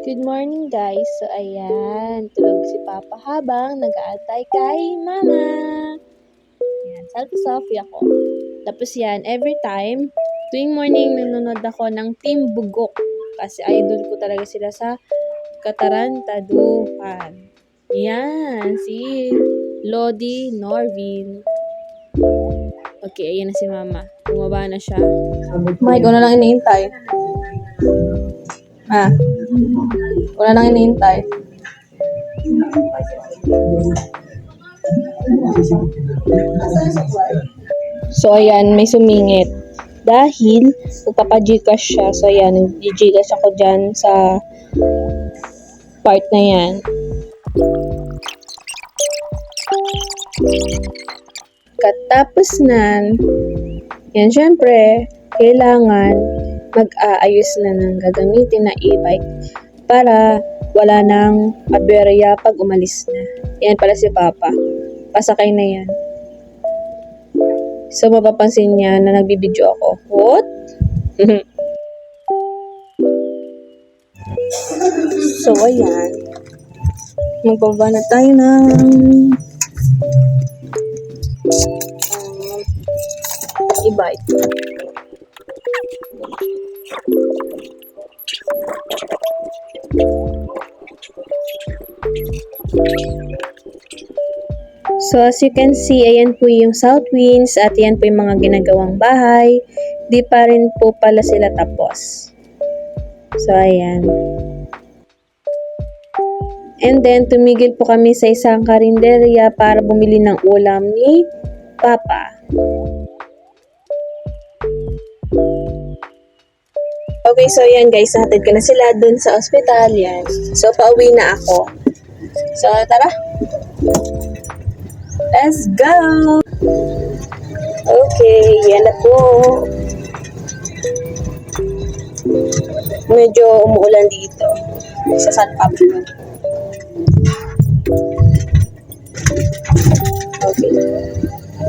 Good morning guys. So ayan, tulog si Papa habang nag-aantay kay Mama. Ayan, selfie ako. Tapos yan, every time, tuwing morning nanonood ako ng Team Bugok. Kasi idol ko talaga sila sa Katarantaduhan. Yan, si Lodi Norvin. Okay, ayan na si Mama. Bumaba na siya. Mike, una lang iniintay. Wala nang iniintay. So, ayan, may sumingit. Dahil, magpapa-Gcash siya. So, ayan, nag-Gcash ako dyan sa part na yan. Katapos nan, yan, syempre, kailangan mag-aayos na ng gagamitin na e-bike para wala nang aberya pag umalis na. Yan pala si Papa. Pasakay na yan. So, mapapansin niya na nagbibideo ako. What? So, ayan. Magbaba na tayo ng e-bike. So, as you can see, ayan po yung south winds at ayan po yung mga ginagawang bahay. Di pa rin po pala sila tapos. So, ayan. And then, tumigil po kami sa isang karinderya para bumili ng ulam ni Papa. Okay, so ayan guys, nahatid ko na sila dun sa ospital. Yan. So, pauwi na ako. So, tara! Let's go! Okay, yan na po. Medyo umuulan dito sa San Pablo. Okay.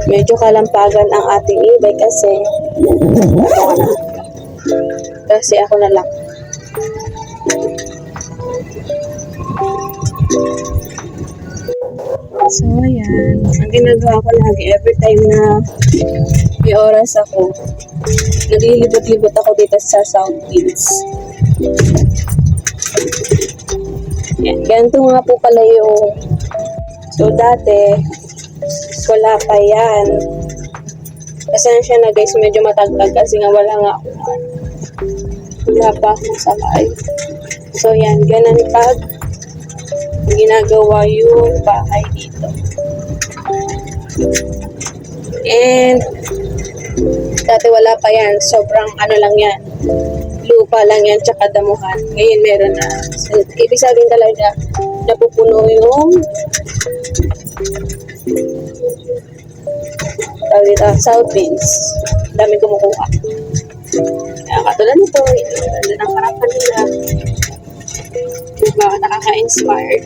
Medyo kalampagan ang ating e-bike kasi ako na lang. So, ayan. Ang ginagawa ko lagi, every time na may oras ako, naglilibot-libot ako dito sa South Winds. Yan. Ganito nga po pala yung... So, dati, wala pa yan. Pasensya na guys, medyo matagtag kasi nga wala pa akong sakay. So, yan. Ganun pag ginagawa yung bahay dito. And dati wala pa yan. Sobrang lang yan. Lupa lang yan, tsaka damuhan. Ngayon meron na. So, ibig sabihin talaga, napupuno yung south winds. Dami kumukuha. Kaya katulad nito, ito ng harapan nila. Mga nakaka-inspired.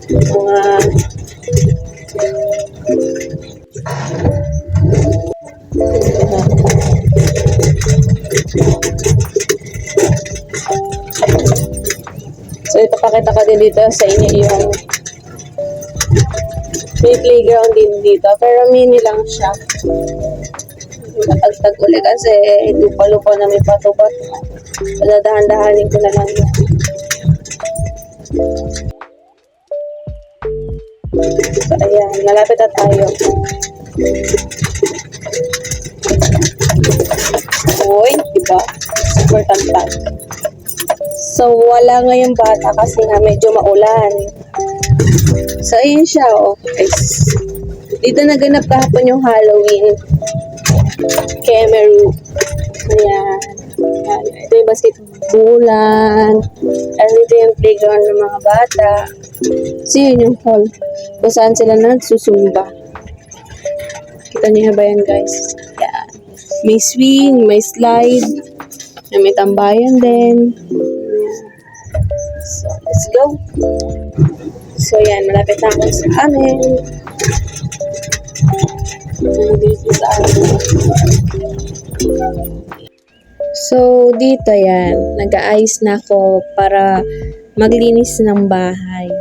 Mga so ipapakita ko din dito sa inyo yung may playground din dito pero mini lang siya. Matagtag ulit kasi lupa-lupa na may patupat. Dahan-dahanin ko na lang yun. So, ayan. Malapit na tayo. Uy, diba? Super tantag. So, wala ngayong bata kasi nga medyo maulan. So, ayun siya, oh. Guys. Dito naganap kahapon yung Halloween. Kemeru. Ayan. Ito yung basketballan. Ito yung playground ng mga bata. So, yun yung hall. Kung saan sila nagsusumba. Kita niyo ba yan, guys? Ayan. May swing, may slide. May tambayan din. So, let's go. So, yan. Malapit na ako sa amin. Dito sa amin. So, dito yan. Nag-aayos na ako para maglinis ng bahay.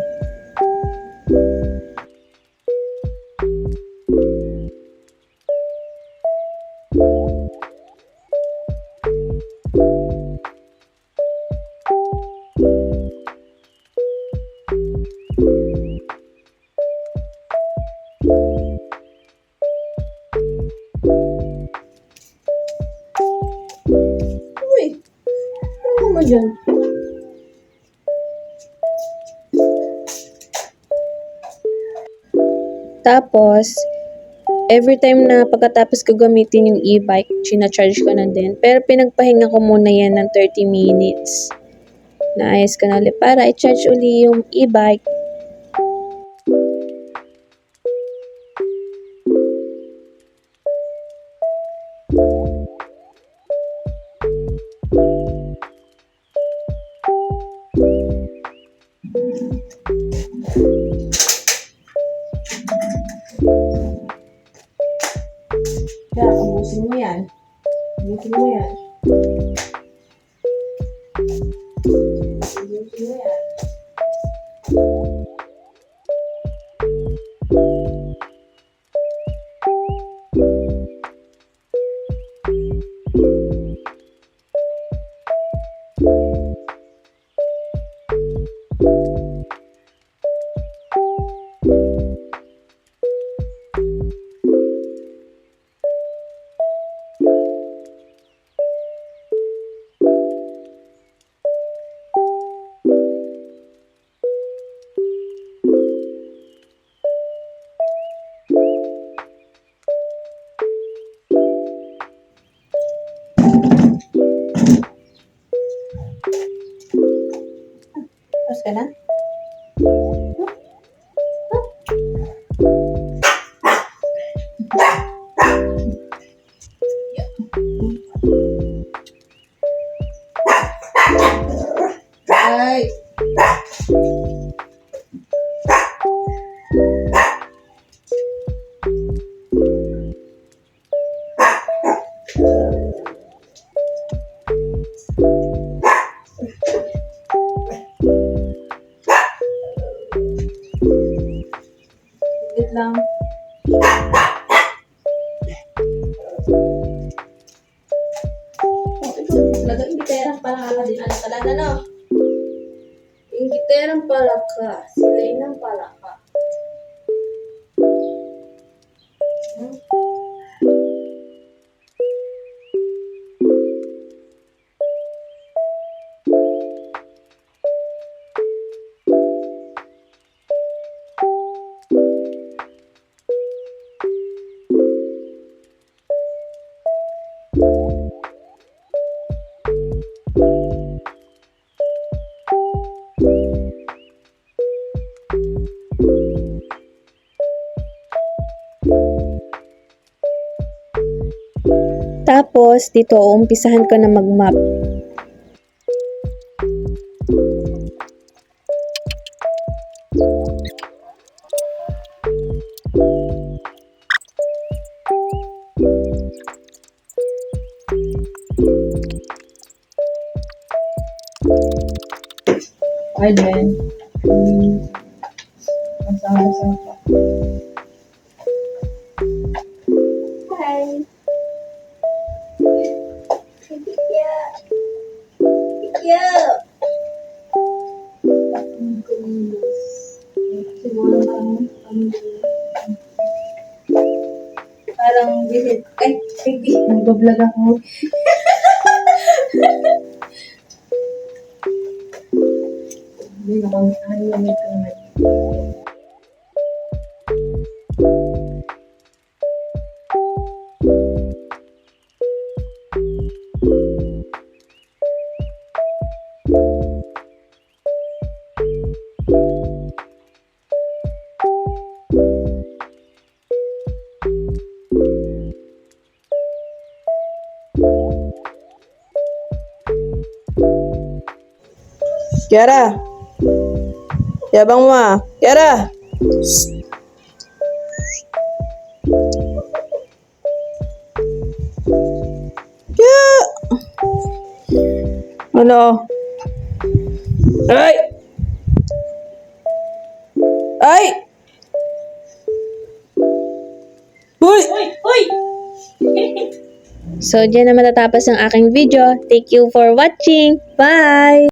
Uy, ano mo dyan? Tapos, every time na pagkatapos ko gamitin yung e-bike, charge ko na din. Pero pinagpahinga ko muna yan ng 30 minutes. Naayos ko na ulit para i-charge uli yung e-bike. Kaya, ubusin mo yan. Ubusin mo yan. Ubusin mo yan. Tapos ka na? Ay! Wait lang. Oh, ito talaga, ingiterang pala din. Ano talaga, no? Ingiterang pala ka. Silay ng pala ka. Tapos, dito, umpisahan ko na mag-map. Ay, Ben. Masama-sama pa. Hi! Kikya! Kikya! Siguro parang visit. Ay, sige. Nag-vlog ako. Hindi naman, ano naman ito naman. Kiara! Yabang mo ah! Kiara! Ano? Ay! Ay! Uy! Uy! So, dyan na matatapos ang aking video. Thank you for watching. Bye!